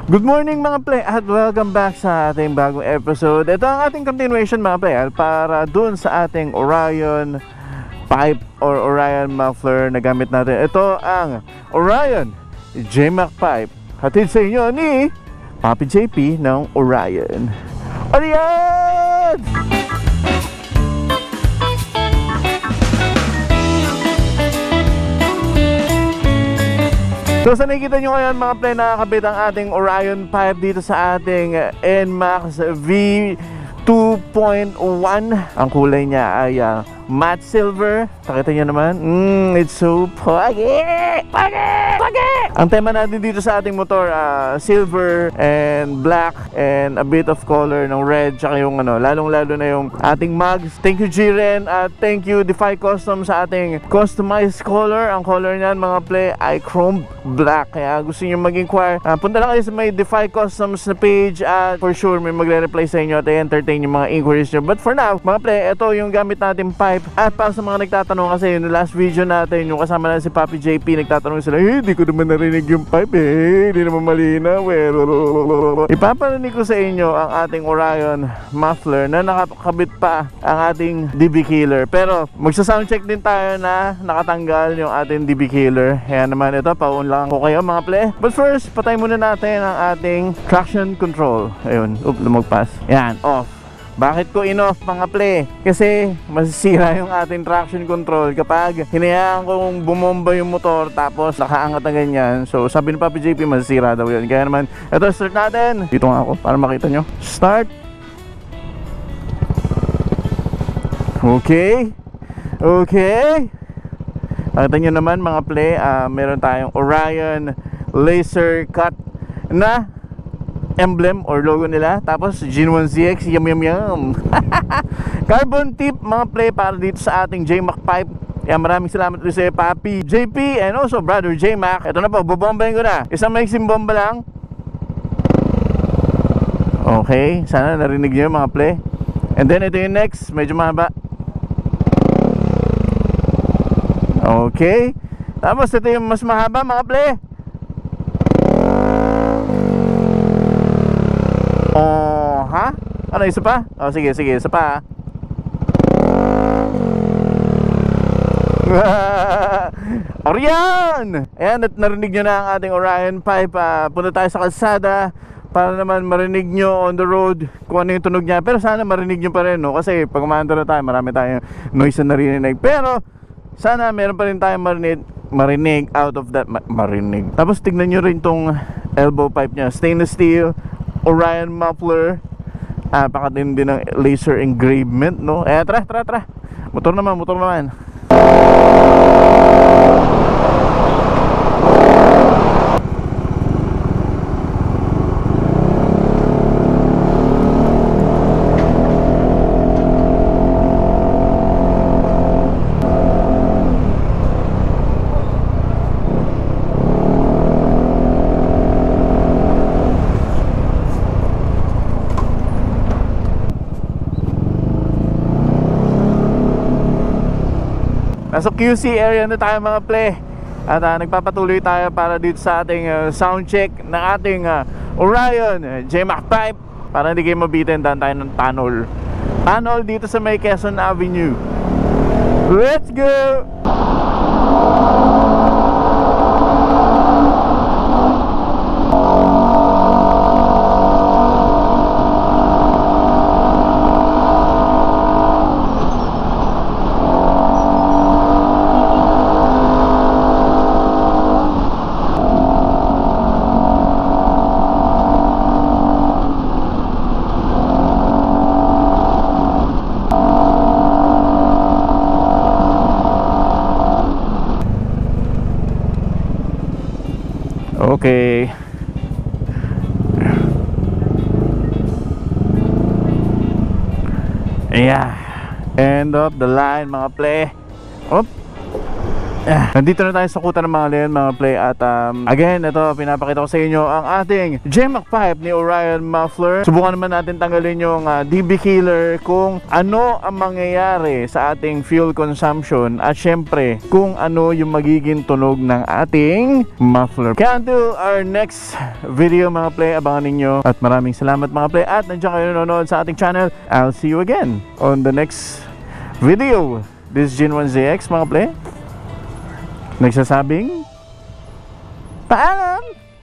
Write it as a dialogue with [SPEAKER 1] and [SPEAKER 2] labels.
[SPEAKER 1] Good morning mga play at welcome back sa ating bagong episode. Ito ang ating continuation mga play para dun sa ating Orion pipe or Orion muffler na gamit natin. Ito ang Orion JMac pipe, hatid sa inyo ni Papi JP ng Orion. Orion! So sa nakikita nyo ngayon mga play, nakakabit ang ating Orion pipe dito sa ating NMAX V2.1. Ang kulay niya ay matte silver. Pakita nyo naman, it's so puggy! Ang tema natin dito sa ating motor, silver and black and a bit of color ng red, tsaka yung lalong lalo na yung ating mugs. Thank you Jiren at thank you Defy Custom sa ating customized color. Ang color niyan mga play ay chrome black, kaya gusto nyo mag-inquire, punta lang kayo sa may Defy Customs na page at for sure may magre-reply sa inyo at i-entertain yung mga inquiries nyo. But for now mga play, ito yung gamit natin pipe. At para sa mga nagtatanong, kasi yung last video natin, yung kasama na si Papi JP, nagtatanong sila, hindi ko naman narinig yung pipe hindi naman malinaw Ipaparinig ko sa inyo ang ating Orion muffler na nakakabit pa ang ating DB killer. Pero magsa-soundcheck din tayo na nakatanggal yung ating DB killer. Kaya naman ito, paun lang ko kayo mga play. But first, patay muna natin ang ating traction control. Ayun, lumagpas. Yan, off. Bakit ko in-off mga play? Kasi masisira yung ating traction control kapag hinayaan kong bumomba yung motor tapos nakaangat na ganyan. So sabi ni Papi JP, masisira daw yun. Kaya naman, ito start natin. Dito nga ako para makita nyo. Start. Okay. Okay. Nakita nyo naman mga play, meron tayong Orion laser cut na emblem or logo nila. Tapos Gen1ZX, yum carbon tip mga play para dito sa ating JMac pipe. Kaya maraming salamat ulit sa Papi JP and also brother JMac. Ito na po, bubombahin ko na. Isang maiksing bomba lang. Okay, sana narinig nyo mga play. And then ito yung next, medyo mahaba. Okay. Tapos ito yung mas mahaba mga play. Oh, ha? Ano, isa pa? Oh, sige, isa pa. Orion! Ayan, at narinig nyo na ang ating Orion pipe. Punta tayo sa kalsada para naman marinig nyo on the road kung ano yung tunog niya. Pero sana marinig nyo pa rin, no? Kasi pag umando na tayo, marami tayong noise na narinig. Pero sana meron pa rin tayong marinig out of that. Marinig. Tapos tignan nyo rin tong elbow pipe nya. Stainless steel Orion muffler. Pakatindi ng laser engravement, no? Tara. Motor naman. Nasa QC area na tayo mga play. At nagpapatuloy tayo para dito sa ating sound check ng ating Orion JMac pipe. Para hindi kayo mabitin, daan tayo ng tunnel dito sa may Quezon Avenue. Let's go! Okay. Yeah. End of the line mga play. Op. Nandito na tayo sa kuta ng mga leon, mga play. At again, ito, pinapakita ko sa inyo ang ating J-Mac pipe ni Orion Muffler. Subukan naman natin tanggalin yung DB killer kung ano ang mangyayari sa ating fuel consumption at syempre kung ano yung magiging tunog ng ating muffler. Kaya until our next video, mga play, abangan ninyo. At maraming salamat, mga play. At nandiyan kayo nanonood sa ating channel. I'll see you again on the next video. This is Jin1ZX, mga play, nagsasabing paalam!